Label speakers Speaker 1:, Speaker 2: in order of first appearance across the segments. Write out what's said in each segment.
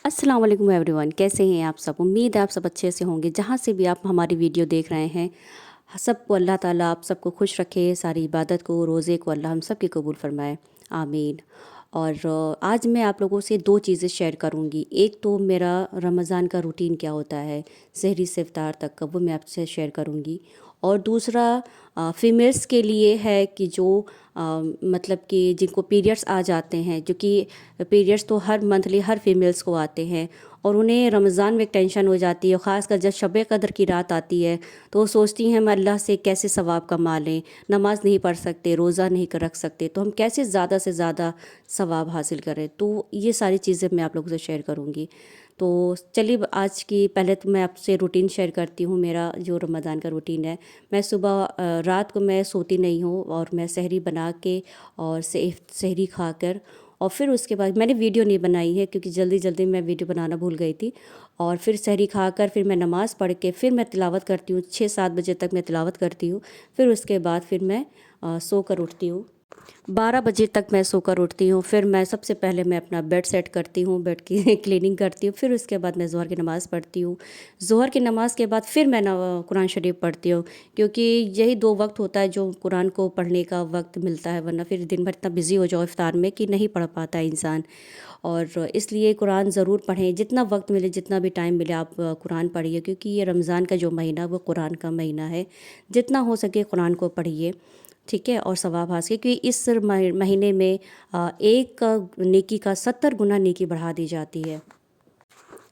Speaker 1: अस्सलाम वालेकुम एवरीवन, कैसे हैं आप सब। उम्मीद है आप सब अच्छे से होंगे। जहाँ से भी आप हमारी वीडियो देख रहे हैं, सबको अल्लाह ताला आप सबको खुश रखे, सारी इबादत को, रोज़े को अल्लाह हम सब की कबूल फरमाए, आमीन। और आज मैं आप लोगों से दो चीज़ें शेयर करूंगी। एक तो मेरा रमज़ान का रूटीन क्या होता है, सहरी से इफ्तार तक का, वो मैं आपसे शेयर करूंगी। और दूसरा फ़ीमेल्स के लिए है कि जो मतलब कि जिनको पीरियड्स आ जाते हैं, जो कि पीरियड्स तो हर मंथली हर फीमेल्स को आते हैं, और उन्हें रमज़ान में एक टेंशन हो जाती है, ख़ासकर जब शब कदर की रात आती है तो वो सोचती हैं हम अल्लाह से कैसे सवाब कमा लें। नमाज़ नहीं पढ़ सकते, रोज़ा नहीं रख सकते, तो हम कैसे ज़्यादा से ज़्यादा सवाब हासिल करें। तो ये सारी चीज़ें मैं आप लोगों से शेयर करूँगी। तो चलिए आज की पहले तो मैं आपसे रूटीन शेयर करती हूँ। मेरा जो रमज़ान का रूटीन है, मैं सुबह रात को मैं सोती नहीं हूँ, और मैं सहरी बना के और सहरी खाकर, और फिर उसके बाद मैंने वीडियो नहीं बनाई है क्योंकि जल्दी जल्दी मैं वीडियो बनाना भूल गई थी। और फिर सहरी खाकर फिर मैं नमाज़ पढ़ के फिर मैं तिलावत करती हूँ, 6-7 बजे तक मैं तिलावत करती हूँ। फिर उसके बाद फिर मैं सोकर उठती हूँ, 12 बजे तक मैं सोकर उठती हूँ। फिर मैं सबसे पहले मैं अपना बेड सेट करती हूँ, बेड की क्लीनिंग करती हूँ। फिर उसके बाद मैं ज़ोहर की नमाज़ पढ़ती हूँ। ज़ोहर की नमाज़ के बाद फिर मैं कुरान शरीफ पढ़ती हूँ, क्योंकि यही दो वक्त होता है जो कुरान को पढ़ने का वक्त मिलता है, वरना फिर दिन भर इतना बिज़ी हो जाओ इफ्तार में कि नहीं पढ़ पाता है इंसान। और इसलिए कुरान ज़रूर पढ़ें, जितना वक्त मिले, जितना भी टाइम मिले आप कुरान पढ़िए, क्योंकि ये रमज़ान का जो महीना वो कुरान का महीना है। जितना हो सके कुरान को पढ़िए, ठीक है, और सवाब हासिल, क्योंकि इस महीने में एक नेकी का 70 गुना नेकी बढ़ा दी जाती है।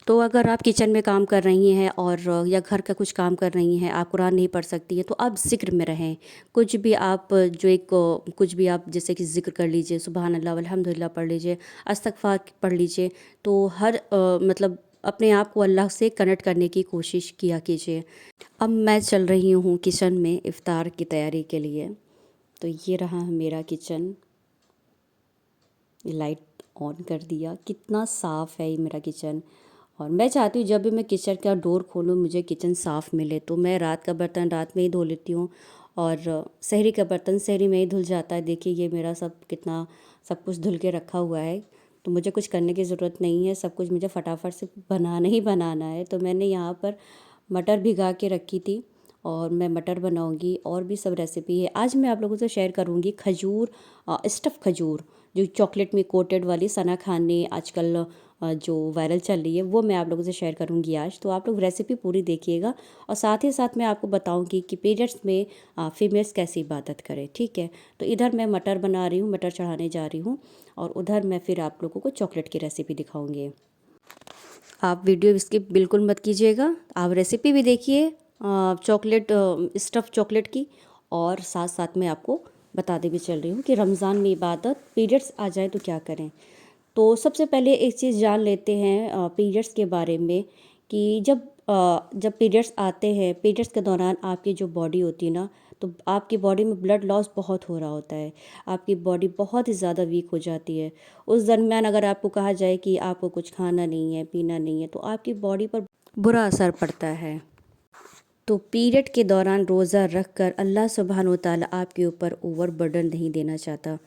Speaker 1: तो अगर आप किचन में काम कर रही हैं और या घर का कुछ काम कर रही हैं, आप कुरान नहीं पढ़ सकती हैं, तो आप ज़िक्र में रहें। कुछ भी आप जो एक कुछ भी आप जैसे कि ज़िक्र कर लीजिए, सुबहान अल्लाह वल्हम्दुलिल्लाह पढ़ लीजिए, इस्तग़फ़ार पढ़ लीजिए। तो हर मतलब अपने आप को अल्लाह से कनेक्ट करने की कोशिश किया कीजिए। अब मैं चल रही हूँ किचन में इफ़्तार की तैयारी के लिए। तो ये रहा मेरा किचन, लाइट ऑन कर दिया, कितना साफ़ है ये मेरा किचन। और मैं चाहती हूँ जब भी मैं किचन का डोर खोलूँ मुझे किचन साफ़ मिले। तो मैं रात का बर्तन रात में ही धो लेती हूँ, और सहरी का बर्तन सहरी में ही धुल जाता है। देखिए ये मेरा कितना सब कुछ धुल के रखा हुआ है, तो मुझे कुछ करने की ज़रूरत नहीं है, सब कुछ मुझे फटाफट से बनाना ही बनाना है। तो मैंने यहाँ पर मटर भिगा के रखी थी, और मैं मटर बनाऊंगी, और भी सब रेसिपी है। आज मैं आप लोगों से शेयर करूंगी खजूर, स्टफ़ खजूर, जो चॉकलेट में कोटेड वाली सना खान ने आजकल जो वायरल चल रही है, वो मैं आप लोगों से शेयर करूंगी आज। तो आप लोग रेसिपी पूरी देखिएगा, और साथ ही साथ मैं आपको बताऊंगी कि पीरियड्स में फीमेल्स कैसी इबादत करें, ठीक है। तो इधर मैं मटर बना रही हूँ, मटर चढ़ाने जा रही हूँ, और उधर मैं फिर आप लोगों को चॉकलेट की रेसिपी दिखाऊंगी। आप वीडियो स्किप बिल्कुल मत कीजिएगा, आप रेसिपी भी देखिए चॉकलेट, स्टफ़ चॉकलेट की। और साथ साथ में आपको बताते भी चल रही हूँ कि रमज़ान में इबादत, पीरियड्स आ जाए तो क्या करें। तो सबसे पहले एक चीज़ जान लेते हैं पीरियड्स के बारे में, कि जब पीरियड्स आते हैं, पीरियड्स के दौरान आपकी जो बॉडी होती है ना, तो आपकी बॉडी में ब्लड लॉस बहुत हो रहा होता है, आपकी बॉडी बहुत ही ज़्यादा वीक हो जाती है। उस दरमियान अगर आपको कहा जाए कि आपको कुछ खाना नहीं है, पीना नहीं है, तो आपकी बॉडी पर बुरा असर पड़ता है। तो पीरियड के दौरान रोज़ा रख कर अल्लाह सुब्हान व तआला आपके ऊपर ओवर बर्डन नहीं देना चाहता।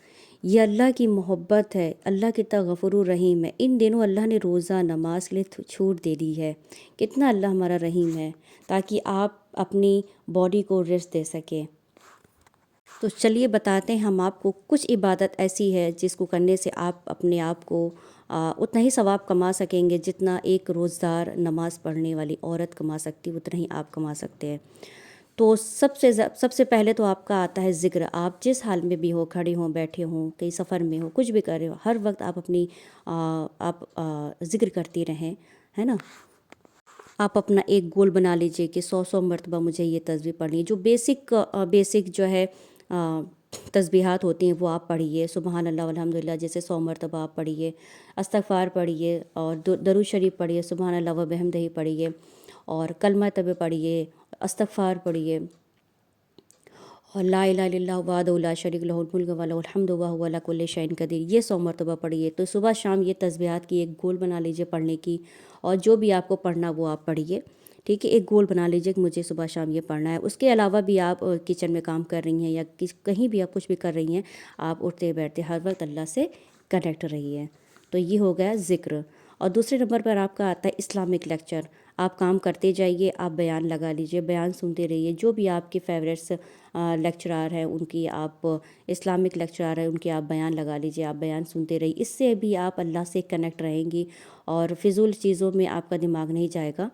Speaker 1: ये अल्लाह की मोहब्बत है, अल्लाह कितना गफूरुर रहीम है। इन दिनों अल्लाह ने रोज़ा नमाज के लिए छूट दे दी है। कितना अल्लाह हमारा रहीम है, ताकि आप अपनी बॉडी को रेस्ट दे सकें। तो चलिए बताते हैं हम आपको कुछ इबादत ऐसी है जिसको करने से आप अपने आप को उतना ही सवाब कमा सकेंगे जितना एक रोज़दार नमाज़ पढ़ने वाली औरत कमा सकती है, उतना ही आप कमा सकते हैं। तो सबसे पहले तो आपका आता है ज़िक्र। आप जिस हाल में भी हो, खड़े हों, बैठे हों, कहीं सफ़र में हो, कुछ भी कर रहे हो, हर वक्त आप अपनी ज़िक्र करती रहें, है ना। आप अपना एक गोल बना लीजिए कि 100 मरतबा मुझे ये तस्बीह पढ़नी है। जो बेसिक जो है तस्बीहात होती हैं वो आप पढ़िए। सुबहान अल्लाह वल्हम्दुलिल्लाह जैसे 100 मरतबा आप पढ़िए, इस्तग़फ़ार पढ़िए, और दरूद शरीफ पढ़िए, सुबहान अल्लाह व बिहम्दिही पढ़िए, और कलमा तब पढ़िए, इस्तग़फ़ार पढ़िए, और ला इलाहा इल्लल्लाहु वहदहु ला शरीका लहुल मुल्कु व लहुल हम्दु व हुवा अला कुल्लि शैइन क़दीर। ये 100 मरतबा पढ़िए। तो सुबह शाम ये तस्बीहात की एक गोल बना लीजिए पढ़ने की, और जो भी आपको पढ़ना वो आप पढ़िए, ठीक है। एक गोल बना लीजिए कि मुझे सुबह शाम ये पढ़ना है। उसके अलावा भी आप किचन में काम कर रही हैं या कहीं भी आप कुछ भी कर रही हैं, आप उठते बैठते हर वक्त अल्लाह से कनेक्ट रहिए। तो ये हो गया ज़िक्र। اور دوسرے نمبر پر آپ کا آتا ہے اسلامک لیکچر. آپ کام کرتے جائیے, آپ بیان لگا لیجئے, بیان سنتے رہیے. جو بھی آپ کے فیوریٹس لیکچرار ہیں ان کی آپ اسلامک لیکچرار ہیں ان کے آپ بیان لگا لیجئے, آپ بیان سنتے رہیے. اس سے بھی آپ اللہ سے کنیکٹ رہیں گی اور فضول چیزوں میں آپ کا دماغ نہیں جائے گا.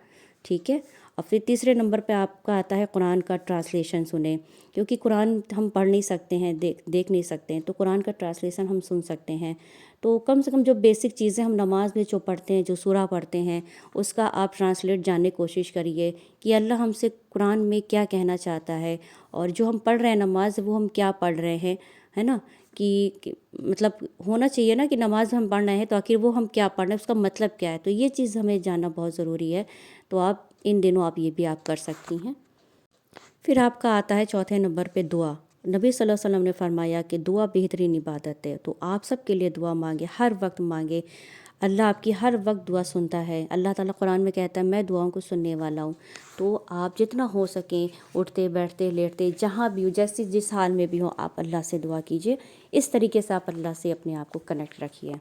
Speaker 1: ٹھیک ہے. اور پھر تیسرے نمبر پہ آپ کا آتا ہے قرآن کا ٹرانسلیشن سنیں, کیونکہ قرآن ہم پڑھ نہیں سکتے ہیں, دیکھ نہیں سکتے ہیں, تو قرآن کا ٹرانسلیشن ہم سن سکتے ہیں. تو کم سے کم جو بیسک چیزیں ہم نماز میں جو پڑھتے ہیں, جو سورہ پڑھتے ہیں, اس کا آپ ٹرانسلیٹ جاننے کی کوشش کریے کہ اللہ ہم سے قرآن میں کیا کہنا چاہتا ہے, اور جو ہم پڑھ رہے ہیں نماز وہ ہم کیا پڑھ رہے ہیں, ہے نا. کہ مطلب ہونا چاہیے نا کہ نماز ہم پڑھ رہے ہیں تو آخر وہ ہم کیا پڑھ رہے ہیں, اس کا مطلب کیا ہے. تو یہ چیز ہمیں جاننا بہت ضروری ہے. تو آپ ان دنوں آپ یہ بھی آپ کر سکتی ہیں. پھر آپ کا آتا ہے چوتھے نمبر پہ دعا. نبی صلی اللہ علیہ وسلم نے فرمایا کہ دعا بہترین عبادت ہے. تو آپ سب کے لیے دعا مانگے, ہر وقت مانگے. اللہ آپ کی ہر وقت دعا سنتا ہے. اللہ تعالیٰ قرآن میں کہتا ہے میں دعاؤں کو سننے والا ہوں. تو آپ جتنا ہو سکیں اٹھتے بیٹھتے لیٹتے جہاں بھی ہو, جس حال میں بھی ہو, آپ اللہ سے دعا کیجئے. اس طریقے سے آپ اللہ سے اپنے آپ کو کنیکٹ رکھیے.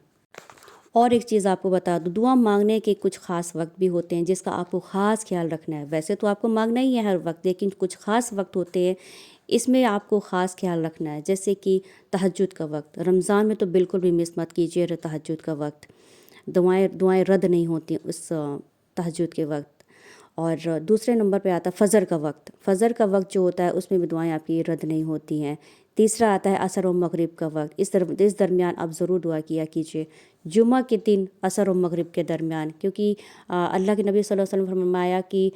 Speaker 1: اور ایک چیز آپ کو بتا دوں, دعا مانگنے کے کچھ خاص وقت بھی ہوتے ہیں جس کا آپ کو خاص خیال رکھنا ہے. ویسے تو آپ کو مانگنا ہی ہے ہر وقت, لیکن کچھ خاص وقت ہوتے ہیں, اس میں آپ کو خاص خیال رکھنا ہے. جیسے کہ تہجد کا وقت. رمضان میں تو بالکل بھی مس مت کیجیے تہجد کا وقت. دعائیں رد نہیں ہوتی اس تہجد کے وقت. اور دوسرے نمبر پہ آتا ہے فجر کا وقت. فجر کا وقت جو ہوتا ہے اس میں بھی دعائیں آپ کی رد نہیں ہوتی ہیں. تیسرا آتا ہے عصر و مغرب کا وقت. اس درمیان آپ ضرور دعا کیا کیجیے. جمعہ کے دن عصر و مغرب کے درمیان, کیونکہ اللہ کے نبی صلی اللہ علیہ وسلم نے فرمایا کہ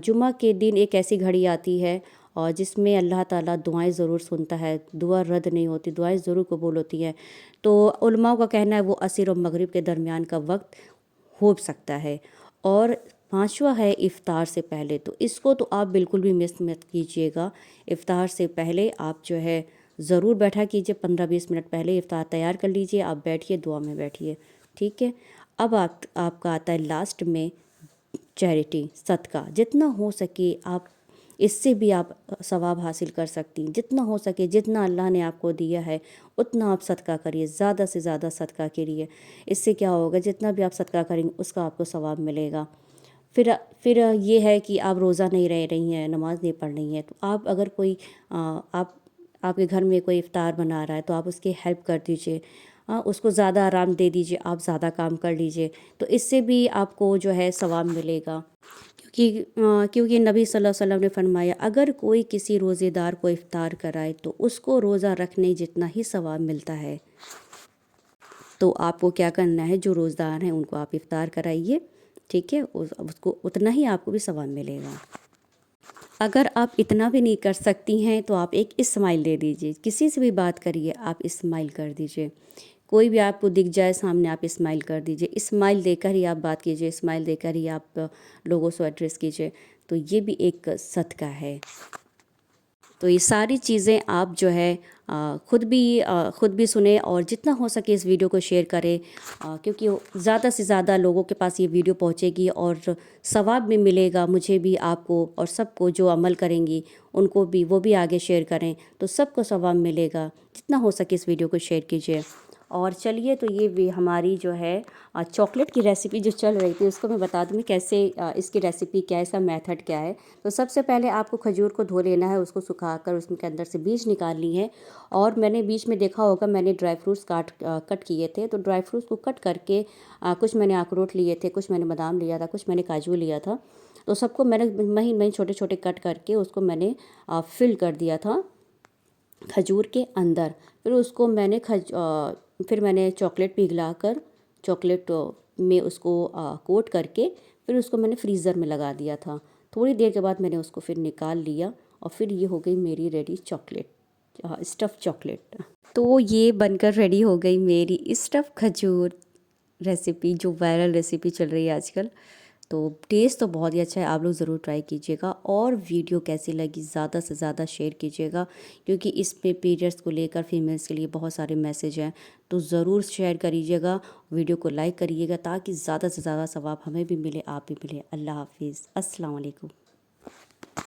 Speaker 1: جمعہ کے دن ایک ایسی گھڑی آتی ہے اور جس میں اللہ تعالیٰ دعائیں ضرور سنتا ہے, دعا رد نہیں ہوتی, دعائیں ضرور قبول ہوتی ہیں. تو علماء کا کہنا ہے وہ عصر و مغرب کے درمیان کا وقت ہو سکتا ہے. اور پانچواں ہے افطار سے پہلے. تو اس کو تو آپ بالکل بھی مس مت کیجیے گا. افطار سے پہلے آپ جو ہے ضرور بیٹھا کیجیے, 15-20 منٹ پہلے افطار تیار کر لیجیے, آپ بیٹھیے دعا میں بیٹھیے. ٹھیک ہے. اب آپ کا آتا ہے لاسٹ میں چیریٹی, صدقہ. جتنا ہو سکے آپ اس سے بھی آپ ثواب حاصل کر سکتی ہیں. جتنا ہو سکے, جتنا اللہ نے آپ کو دیا ہے اتنا آپ صدقہ کریے, زیادہ سے زیادہ صدقہ کریے. اس سے کیا ہوگا, جتنا بھی آپ صدقہ کریں گے اس کا آپ کو ثواب ملے گا. پھر یہ ہے کہ آپ روزہ نہیں رہ رہی ہیں, نماز نہیں پڑھ رہی ہیں, تو آپ اگر کوئی آپ کے گھر میں کوئی افطار بنا رہا ہے تو آپ اس کی ہیلپ کر دیجئے, اس کو زیادہ آرام دے دیجئے, آپ زیادہ کام کر لیجئے. تو اس سے بھی آپ کو جو ہے ثواب ملے گا. کیونکہ نبی صلی اللہ علیہ وسلم نے فرمایا اگر کوئی کسی روزے دار کو افطار کرائے تو اس کو روزہ رکھنے جتنا ہی ثواب ملتا ہے. تو آپ کو کیا کرنا ہے, جو روزدار ہیں ان کو آپ افطار کرائیے. ٹھیک ہے. اس کو اتنا ہی آپ کو بھی ثواب ملے گا. اگر آپ اتنا بھی نہیں کر سکتی ہیں تو آپ ایک اسمائل دے دیجئے. کسی سے بھی بات کریے, آپ اسمائل کر دیجئے. کوئی بھی آپ کو دکھ جائے سامنے, آپ اسمائل کر دیجئے. اسمائل دے کر ہی آپ بات کیجئے, اسمائل دے کر ہی آپ لوگوں سے ایڈریس کیجئے. تو یہ بھی ایک صدقہ ہے. تو یہ ساری چیزیں آپ جو ہے خود بھی سنیں, اور جتنا ہو سکے اس ویڈیو کو شیئر کریں, کیونکہ زیادہ سے زیادہ لوگوں کے پاس یہ ویڈیو پہنچے گی اور ثواب بھی ملے گا مجھے بھی, آپ کو, اور سب کو جو عمل کریں گی ان کو بھی, وہ بھی آگے شیئر کریں تو سب کو ثواب ملے گا. جتنا ہو سکے اس ویڈیو کو شیئر کیجیے. اور چلیے, تو یہ بھی ہماری جو ہے چاکلیٹ کی ریسیپی جو چل رہی تھی اس کو میں بتا دوں کیسے اس کی ریسیپی کیا ہے, اس کا میتھڈ کیا ہے. تو سب سے پہلے آپ کو کھجور کو دھو لینا ہے, اس کو سکھا کر اس کے اندر سے بیج نکالنی ہے. اور میں نے بیچ میں دیکھا ہوگا میں نے ڈرائی فروٹس کٹ کیے تھے, تو ڈرائی فروٹس کو کٹ کر کے کچھ میں نے اخروٹ لیے تھے, کچھ میں نے بادام لیا تھا, کچھ میں نے کاجو لیا تھا. تو سب کو میں نے مہین چھوٹے چھوٹے کٹ کر کے اس کو میں نے فل کر دیا تھا کھجور کے اندر. پھر اس کو میں نے پھر میں نے چاکلیٹ پگھلا کر چاکلیٹ میں اس کو کوٹ کر کے پھر اس کو میں نے فریزر میں لگا دیا تھا. تھوڑی دیر کے بعد میں نے اس کو پھر نکال لیا, اور پھر یہ ہو گئی میری ریڈی چاکلیٹ, اسٹف چاکلیٹ. تو یہ بن کر ریڈی ہو گئی میری اسٹف کھجور ریسیپی, جو وائرل ریسیپی چل رہی ہے آج کل. تو ٹیسٹ تو بہت ہی اچھا ہے, آپ لوگ ضرور ٹرائی کیجیے گا. اور ویڈیو کیسی لگی زیادہ سے زیادہ شیئر کیجیے گا, کیونکہ اس میں پیریڈس کو لے کر فیمیلس کے لیے بہت سارے میسیج ہیں. تو ضرور شیئر کریجیے گا, ویڈیو کو لائک کریے گا, تاکہ زیادہ سے زیادہ ثواب ہمیں بھی ملے, آپ بھی ملے. اللہ حافظ. السلام علیکم.